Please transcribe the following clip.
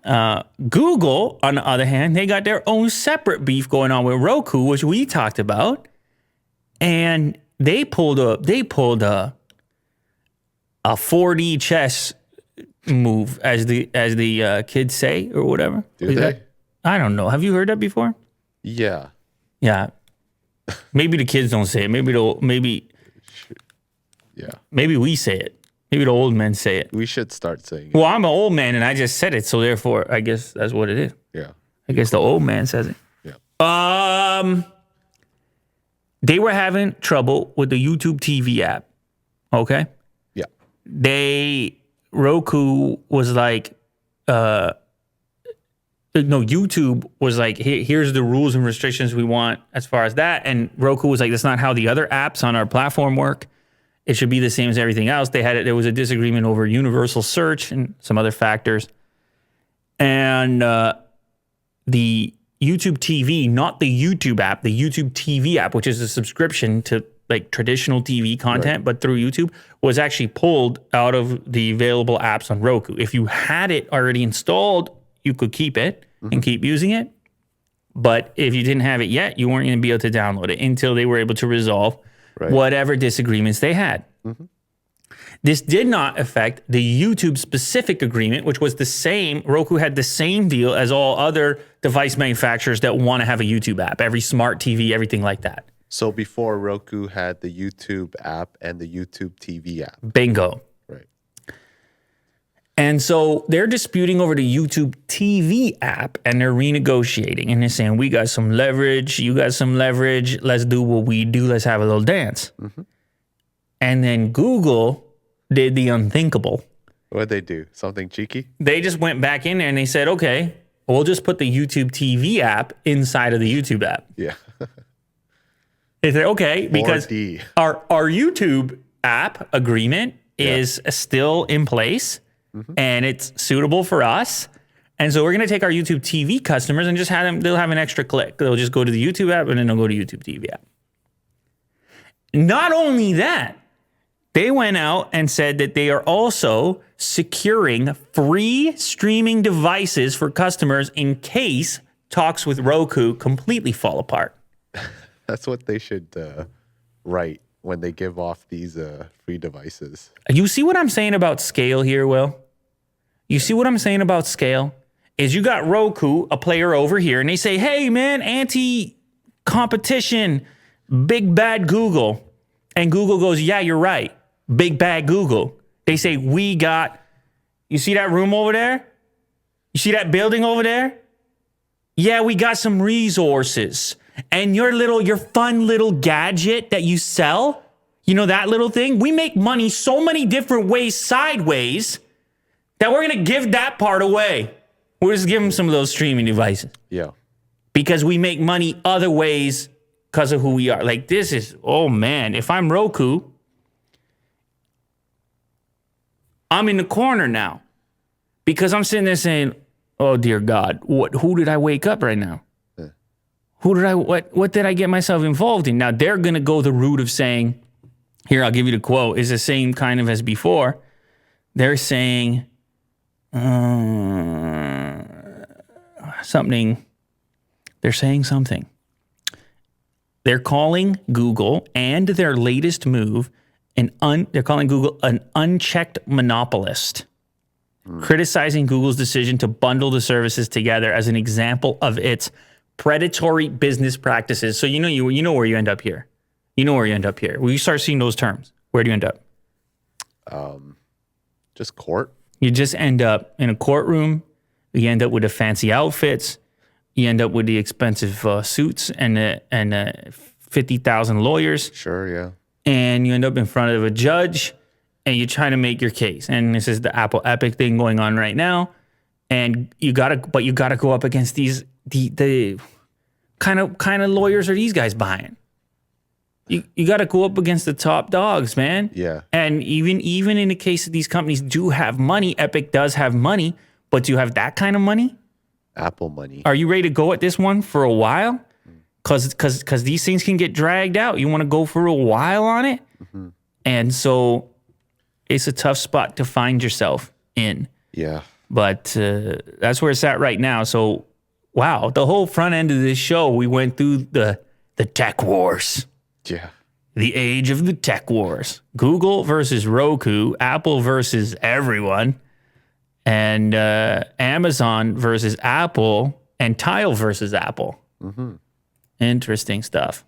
Google, on the other hand, they got their own separate beef going on with Roku, which we talked about, and they pulled a 4D chess move, as the kids say, or whatever. Do they? I don't know. Have you heard that before? Yeah. Yeah. Maybe the kids don't say it. Maybe we say it. Maybe the old men say it. We should start saying it. Well, I'm an old man and I just said it, so therefore I guess that's what it is. Yeah. I guess the old man says it. Yeah. They were having trouble with the YouTube TV app. Okay? Yeah. Roku was like, YouTube was like, here's the rules and restrictions we want as far as that. And Roku was like, that's not how the other apps on our platform work. It should be the same as everything else. There was a disagreement over universal search and some other factors. And the YouTube TV, not the YouTube app, the YouTube TV app, which is a subscription to like traditional TV content, right, but through YouTube, was actually pulled out of the available apps on Roku. If you had it already installed, you could keep it and keep using it. But if you didn't have it yet, you weren't going to be able to download it until they were able to resolve whatever disagreements they had. Mm-hmm. This did not affect the YouTube specific agreement, which was the same. Roku had the same deal as all other device manufacturers that want to have a YouTube app, every smart TV, everything like that. So before, Roku had the YouTube app and the YouTube TV app. Bingo. Right. And so they're disputing over the YouTube TV app, and they're renegotiating. And they're saying, we got some leverage. You got some leverage. Let's do what we do. Let's have a little dance. Mm-hmm. And then Google did the unthinkable. What'd they do? Something cheeky? They just went back in there and they said, okay, we'll just put the YouTube TV app inside of the YouTube app. Yeah. They said, okay, because 4D. our YouTube app agreement is still in place. Mm-hmm. And it's suitable for us. And so we're going to take our YouTube TV customers and just have them, they'll have an extra click. They'll just go to the YouTube app and then they'll go to YouTube TV app. Not only that, they went out and said that they are also securing free streaming devices for customers in case talks with Roku completely fall apart. That's what they should write when they give off these free devices. You see what I'm saying about scale here, Will? You see what I'm saying about scale? Is you got Roku, a player over here, and they say, hey, man, anti-competition, big bad Google. And Google goes, yeah, you're right. Big bad Google. They say, you see that room over there? You see that building over there? Yeah, we got some resources. And your fun little gadget that you sell, you know, that little thing, we make money so many different ways sideways that we're going to give that part away. We'll just give them some of those streaming devices. Yeah. Because we make money other ways because of who we are. Like this is, oh man, if I'm Roku, I'm in the corner now. Because I'm sitting there saying, oh dear God, who did I wake up right now? What did I get myself involved in? Now they're going to go the route of saying, here, I'll give you the quote, is the same kind of as before. They're saying something. They're saying something. They're calling Google and their latest move, they're calling Google an unchecked monopolist, criticizing Google's decision to bundle the services together as an example of its predatory business practices. So you know where you end up here. You know where you end up here. When you start seeing those terms, where do you end up? Just court. You just end up in a courtroom. You end up with the fancy outfits. You end up with the expensive suits and 50,000 lawyers. Sure, yeah. And you end up in front of a judge, and you're trying to make your case. And this is the Apple Epic thing going on right now. And you gotta go up against the kind of lawyers are these guys buying? You got to go up against the top dogs, man. Yeah. And even in the case that these companies do have money, Epic does have money, but do you have that kind of money? Apple money. Are you ready to go at this one for a while? Because these things can get dragged out. You want to go for a while on it? Mm-hmm. And so it's a tough spot to find yourself in. Yeah. But that's where it's at right now. So, wow, the whole front end of this show, we went through the tech wars. Yeah. The age of the tech wars. Google versus Roku, Apple versus everyone, and Amazon versus Apple, and Tile versus Apple. Interesting stuff.